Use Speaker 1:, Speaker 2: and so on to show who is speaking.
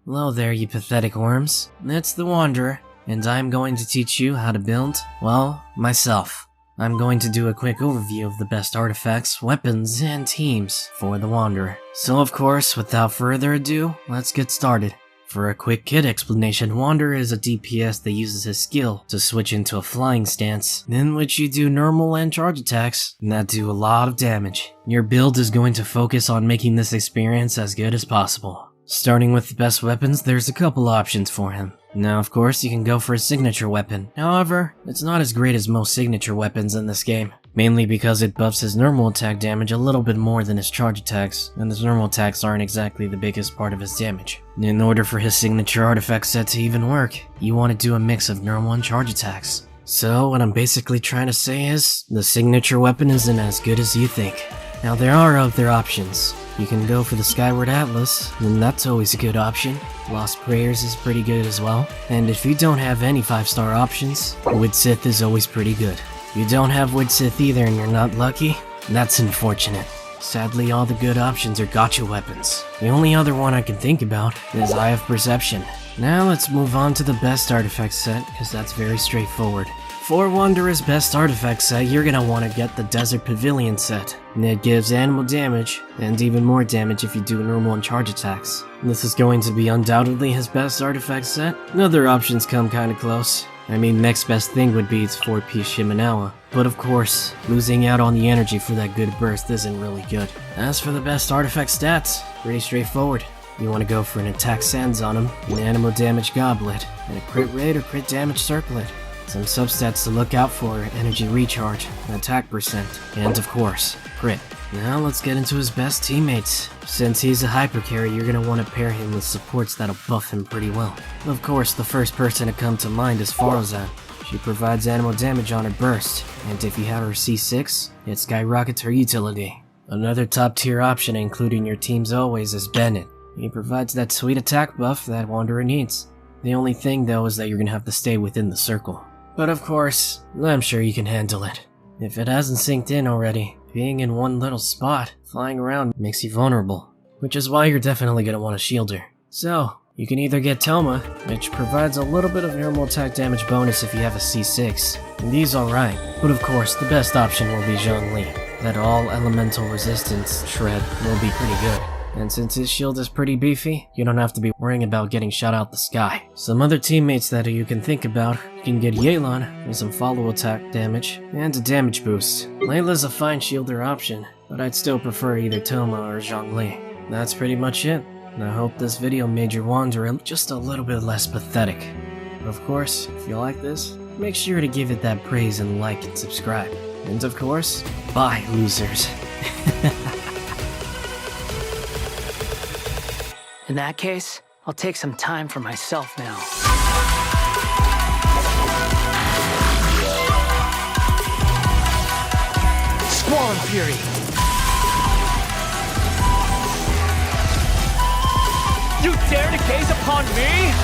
Speaker 1: Hello there, you pathetic worms. It's the Wanderer, and I'm going to teach you how to build, well, myself. I'm going to do a quick overview of the best artifacts, weapons, and teams for the Wanderer. So of course, without further ado, let's get started. For a quick kit explanation, Wanderer is a DPS that uses his skill to switch into a flying stance, in which you do normal and charge attacks that do a lot of damage. Your build is going to focus on making this experience as good as possible. Starting with the best weapons, there's a couple options for him. Now of course you can go for a signature weapon, however, it's not as great as most signature weapons in this game. Mainly because it buffs his normal attack damage a little bit more than his charge attacks, and his normal attacks aren't exactly the biggest part of his damage. In order for his signature artifact set to even work, you want to do a mix of normal and charge attacks. So what I'm basically trying to say is, the signature weapon isn't as good as you think. Now there are other options. You can go for the Skyward Atlas, and that's always a good option. Lost Prayers is pretty good as well. And if you don't have any 5-star options, Wood Sith is always pretty good. You don't have Wood Sith either and you're not lucky? That's unfortunate. Sadly, all the good options are gacha weapons. The only other one I can think about is Eye of Perception. Now let's move on to the best artifact set, because that's very straightforward. For Wanderer's best artifact set, you're gonna want to get the Desert Pavilion set. And it gives animal damage, and even more damage if you do normal and charge attacks. This is going to be undoubtedly his best artifact set. Other options come kinda close. I mean, next best thing would be its 4-piece Shimenawa. But of course, losing out on the energy for that good burst isn't really good. As for the best artifact stats, pretty straightforward. You want to go for an attack Sands on him, an animal damage Goblet, and a crit rate or crit damage Circlet. Some substats to look out for are energy recharge, attack percent, and of course, crit. Now let's get into his best teammates. Since he's a hyper carry, you're gonna want to pair him with supports that'll buff him pretty well. Of course, the first person to come to mind is Farozan. She provides animal damage on her burst, and if you have her C6, it skyrockets her utility. Another top tier option including your teams always is Bennett. He provides that sweet attack buff that Wanderer needs. The only thing though is that you're gonna have to stay within the circle. But of course, I'm sure you can handle it. If it hasn't synced in already, being in one little spot, flying around makes you vulnerable, which is why you're definitely going to want to shield her. So, you can either get Toma, which provides a little bit of normal attack damage bonus if you have a C6, and he's alright, but of course the best option will be Zhongli. That all elemental resistance shred will be pretty good. And since his shield is pretty beefy, you don't have to be worrying about getting shot out the sky. Some other teammates that you can think about, you can get Yelan for some follow attack damage and a damage boost. Layla's a fine shielder option, but I'd still prefer either Toma or Zhongli. That's pretty much it. And I hope this video made your Wanderer just a little bit less pathetic. Of course, if you like this, make sure to give it that praise and like and subscribe. And of course, bye losers.
Speaker 2: In that case, I'll take some time for myself now. Squall and Fury! You dare to gaze upon me?